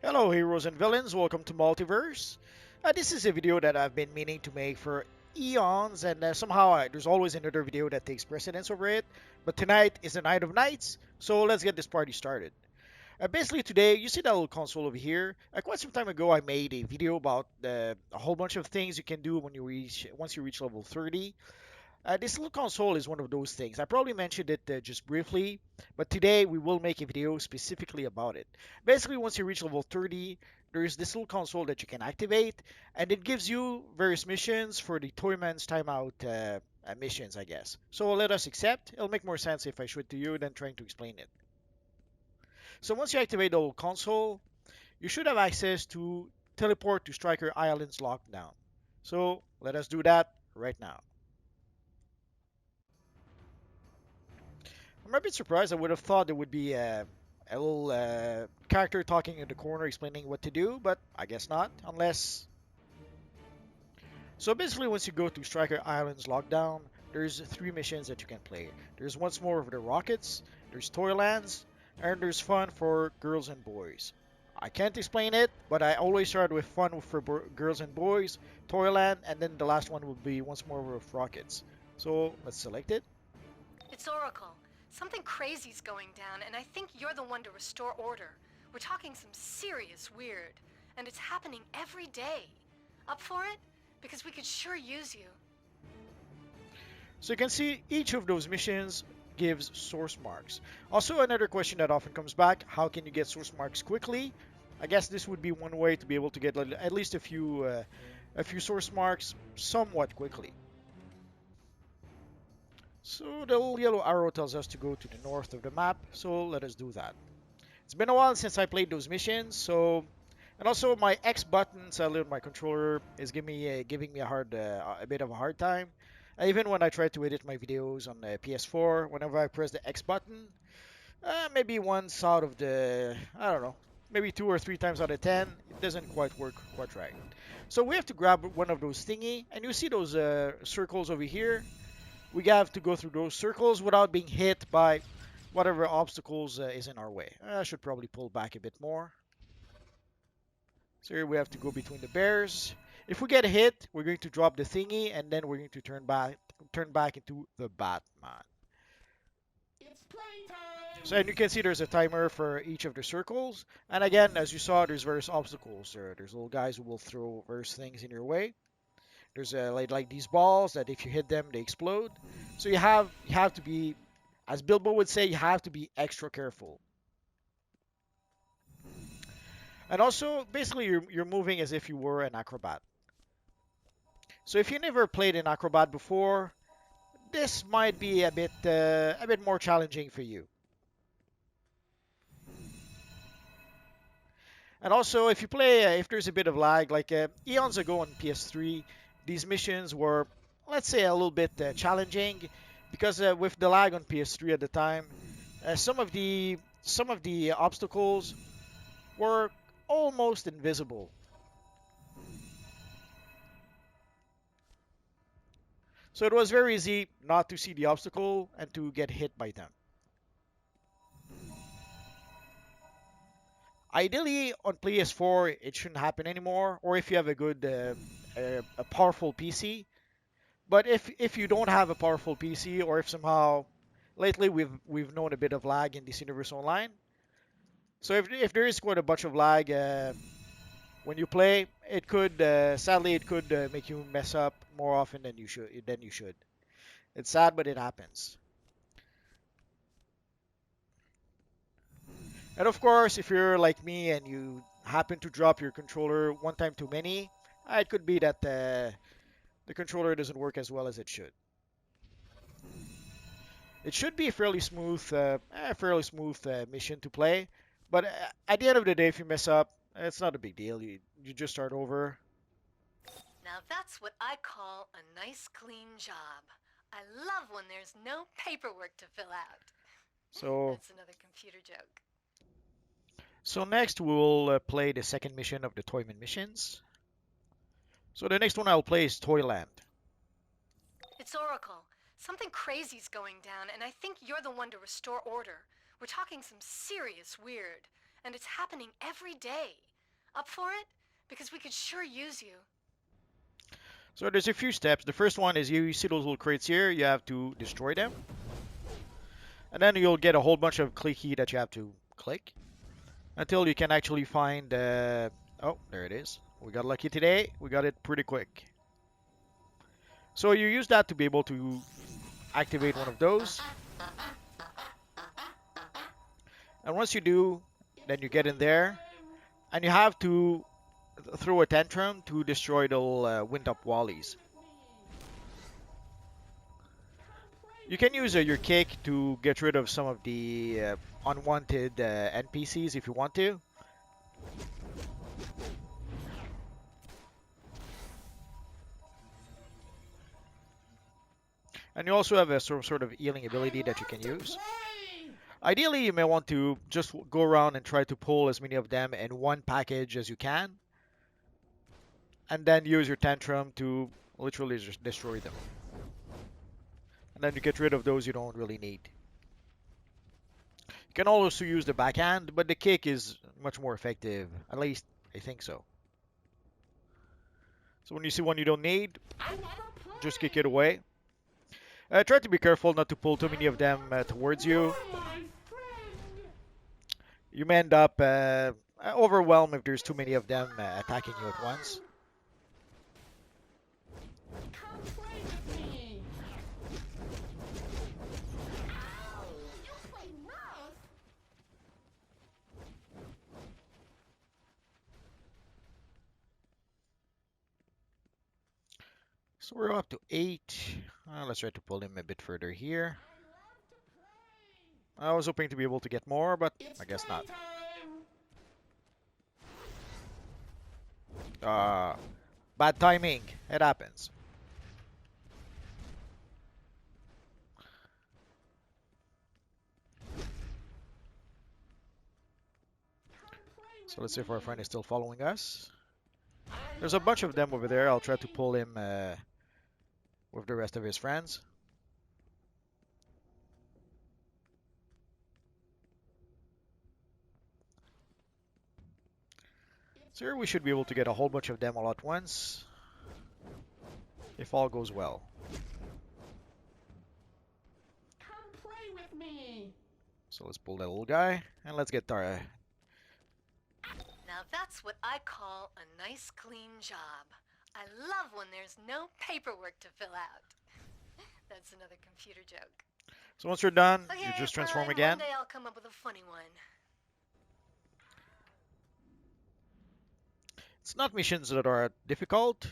Hello heroes and villains, welcome to Multiverse. This is a video that I've been meaning to make for eons and somehow there's always another video that takes precedence over it. But tonight is the night of nights, so let's get this party started. Basically today, you see that little console over here. Quite some time ago I made a video about a whole bunch of things you can do when once you reach level 30. This little console is one of those things. I probably mentioned it just briefly, but today we will make a video specifically about it. Basically, once you reach level 30, there is this little console that you can activate, and it gives you various missions for the Toyman's timeout missions, I guess. So let us accept. It'll make more sense if I show it to you than trying to explain it. So once you activate the little console, you should have access to teleport to Striker Island's lockdown. So let us do that right now. I'm a bit surprised. I would have thought there would be a little character talking in the corner explaining what to do, but I guess not, unless... So basically, once you go to Striker Island's lockdown, there's three missions that you can play. There's once more of the rockets, there's Toylands, and there's fun for girls and boys. I can't explain it, but I always start with fun for girls and boys, Toyland, and then the last one will be once more with rockets. So let's select it. It's Oracle. Something crazy's going down, and I think you're the one to restore order. We're talking some serious weird, and it's happening every day. Up for it? Because we could sure use you. So you can see each of those missions gives source marks. Also, another question that often comes back, how can you get source marks quickly? I guess this would be one way to be able to get at least a few source marks somewhat quickly. So the little yellow arrow tells us to go to the north of the map, so let us do that. It's been a while since I played those missions, so... And also my X button, sadly on my controller, is giving me a bit of a hard time. Even when I try to edit my videos on the PS4, whenever I press the X button, maybe once out of the, I don't know, maybe 2 or 3 times out of 10, it doesn't quite work quite right. So we have to grab one of those thingy, and you see those circles over here. We have to go through those circles without being hit by whatever obstacles is in our way. I should probably pull back a bit more. So here we have to go between the bears. If we get hit, we're going to drop the thingy, and then we're going to turn back into the Batman. It's playtime! So and you can see there's a timer for each of the circles. And again, as you saw, there's various obstacles. There's little guys who will throw various things in your way. There's like these balls that if you hit them, they explode. So you have to be, as Bilbo would say, you have to be extra careful. And also, basically, you're moving as if you were an acrobat. So if you never played an acrobat before, this might be a bit more challenging for you. And also, if you play, if there's a bit of lag, like eons ago on PS3, these missions were, let's say, a little bit challenging because with the lag on PS3 at the time, some of the obstacles were almost invisible. So it was very easy not to see the obstacle and to get hit by them. Ideally, on PS4, it shouldn't happen anymore, or if you have a powerful PC. But if you don't have a powerful PC, or if somehow lately we've known a bit of lag in this universe online. So if there is quite a bunch of lag when you play, it could sadly it could make you mess up more often than you should. It's sad, but it happens. And of course, if you're like me and you happen to drop your controller one time too many, it could be that the controller doesn't work as well as it should. It should be a fairly smooth mission to play, but at the end of the day, if you mess up, it's not a big deal. You just start over. Now that's what I call a nice clean job. I love when there's no paperwork to fill out. So That's another computer joke. so next we'll play the second mission of the Toyman missions. So the next one I'll play is Toyland. It's Oracle. Something crazy's going down, and I think you're the one to restore order. We're talking some serious weird, and it's happening every day. Up for it? Because we could sure use you. So there's a few steps. The first one is you see those little crates here. You have to destroy them. And then you'll get a whole bunch of clicky that you have to click until you can actually find. Oh, there it is. We got lucky today. We got it pretty quick. So you use that to be able to activate one of those. And once you do, then you get in there. And you have to throw a tantrum to destroy the wind-up wallies. You can use your kick to get rid of some of the unwanted NPCs if you want to. And you also have a sort of healing ability that you can use. Ideally, you may want to just go around and try to pull as many of them in one package as you can. And then use your tantrum to literally just destroy them. And then you get rid of those you don't really need. You can also use the backhand, but the kick is much more effective. At least, I think so. So when you see one you don't need, just kick it away. Try to be careful not to pull too many of them towards you. You may end up overwhelmed if there's too many of them attacking you at once. So we're up to 8. Let's try to pull him a bit further here. I was hoping to be able to get more, but I guess not. Bad timing. It happens. So let's see if our friend is still following us. There's a bunch of them over there. I'll try to pull him with the rest of his friends. So here we should be able to get a whole bunch of them all at once, if all goes well. Come play with me. So let's pull that little guy, and let's get Tara. Now that's what I call a nice clean job. I love when there's no paperwork to fill out. That's another computer joke. So once you're done, Okay, you just transform fine. again. One day I'll come up with a funny one. It's not missions that are difficult.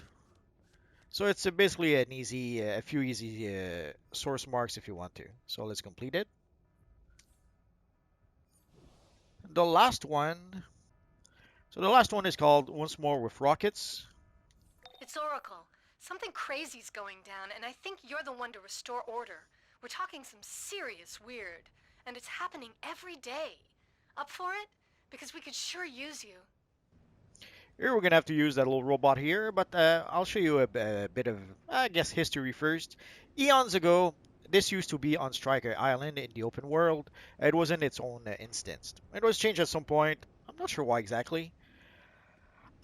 So it's basically an easy, a few easy source marks if you want to. So let's complete it. The last one. So the last one is called Once More with Rockets. It's Oracle. Something crazy's going down, and I think you're the one to restore order. We're talking some serious weird, and it's happening every day. Up for it? Because we could sure use you. Here we're gonna have to use that little robot here, but I'll show you a bit of, I guess, history first. Eons ago, this used to be on Striker Island in the open world. It was in its own instance. It was changed at some point. I'm not sure why exactly.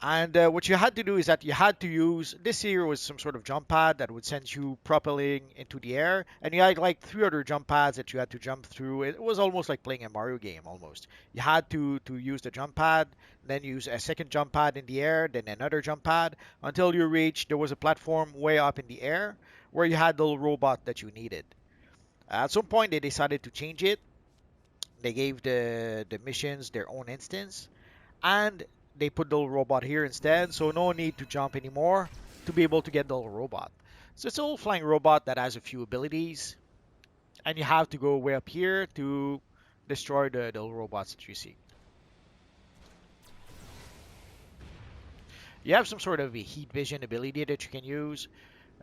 And what you had to do is that you had to use, this here was some sort of jump pad that would send you propelling into the air. And you had like 3 other jump pads that you had to jump through. It was almost like playing a Mario game almost. You had to use the jump pad, then use a second jump pad in the air, then another jump pad, until you reached, there was a platform way up in the air where you had the little robot that you needed. At some point they decided to change it. They gave the missions their own instance. And they put the little robot here instead, so no need to jump anymore to be able to get the little robot. So it's a little flying robot that has a few abilities, and you have to go way up here to destroy the little robots that you see. You have some sort of a heat vision ability that you can use.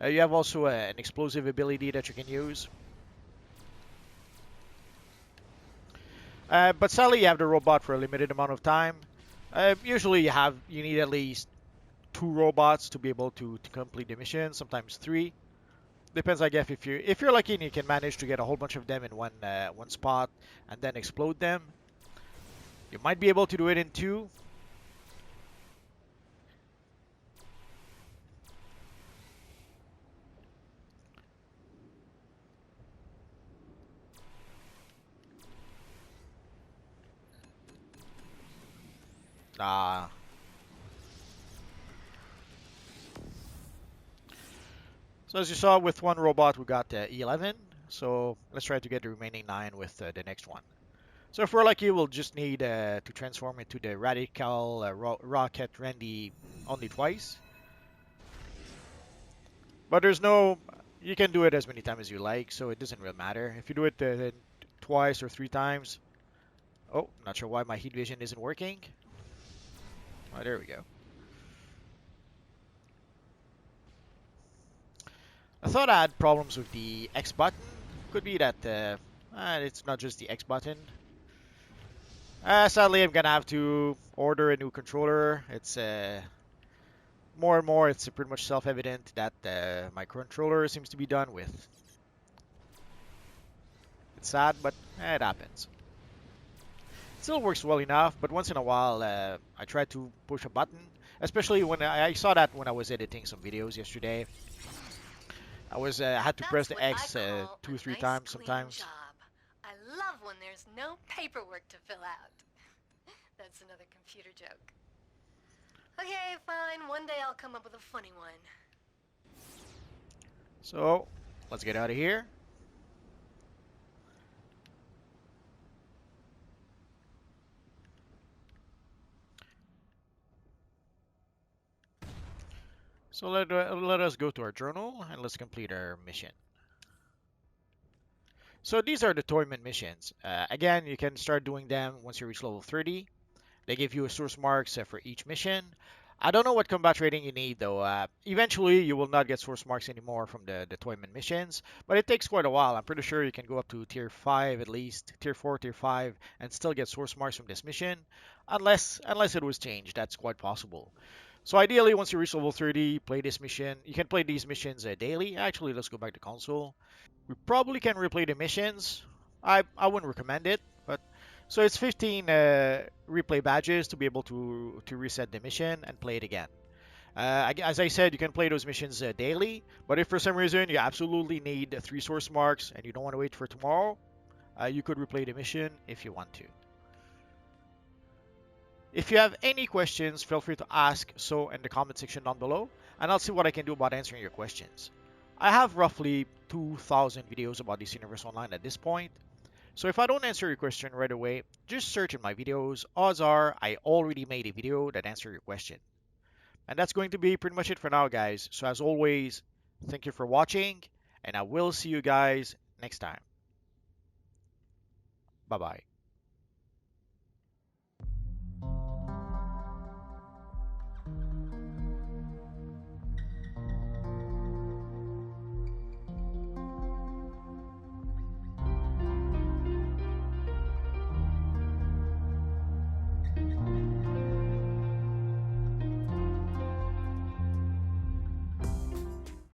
You have also an explosive ability that you can use. But sadly, you have the robot for a limited amount of time. Usually you need at least 2 robots to be able to complete the mission, sometimes 3. Depends, I guess, if you're lucky and you can manage to get a whole bunch of them in one spot and then explode them. You might be able to do it in 2. Ah. So as you saw with one robot, we got 11. So let's try to get the remaining 9 with the next one. So if we're lucky, we'll just need to transform it to the Radical Rocket Randy only twice. But there's no, you can do it as many times as you like, so it doesn't really matter. If you do it twice or 3 times, oh, not sure why my heat vision isn't working. Oh, there we go. I thought I had problems with the X button. Could be that it's not just the X button. Sadly, I'm gonna have to order a new controller. It's more and more, it's pretty much self-evident that my controller seems to be done with. It's sad, but it happens. It still works well enough, but once in a while, I try to push a button. Especially when I saw that when I was editing some videos yesterday. I had to press That's the what I X call 2 or a 3 nice, times clean sometimes. job. I love when there's no paperwork to fill out. That's another computer joke. Okay, fine. One day I'll come up with a funny one. So let's get out of here. So let us go to our journal and let's complete our mission. So these are the Toyman missions. Again, you can start doing them once you reach level 30. They give you a source marks for each mission. I don't know what combat rating you need though. Eventually, you will not get source marks anymore from the Toyman missions, but it takes quite a while. I'm pretty sure you can go up to tier 5 at least, tier 4, tier 5, and still get source marks from this mission, unless it was changed. That's quite possible. So ideally, once you reach level 30, play this mission. You can play these missions daily. Actually, let's go back to console. We probably can replay the missions. I wouldn't recommend it, but so it's 15 replay badges to be able to reset the mission and play it again. As I said, you can play those missions daily, but if for some reason you absolutely need 3 source marks and you don't want to wait for tomorrow, you could replay the mission if you want to. If you have any questions, feel free to ask so in the comment section down below, and I'll see what I can do about answering your questions. I have roughly 2,000 videos about this universe online at this point, so if I don't answer your question right away, just search in my videos. Odds are I already made a video that answers your question. And that's going to be pretty much it for now, guys. So as always, thank you for watching, and I will see you guys next time. Bye-bye.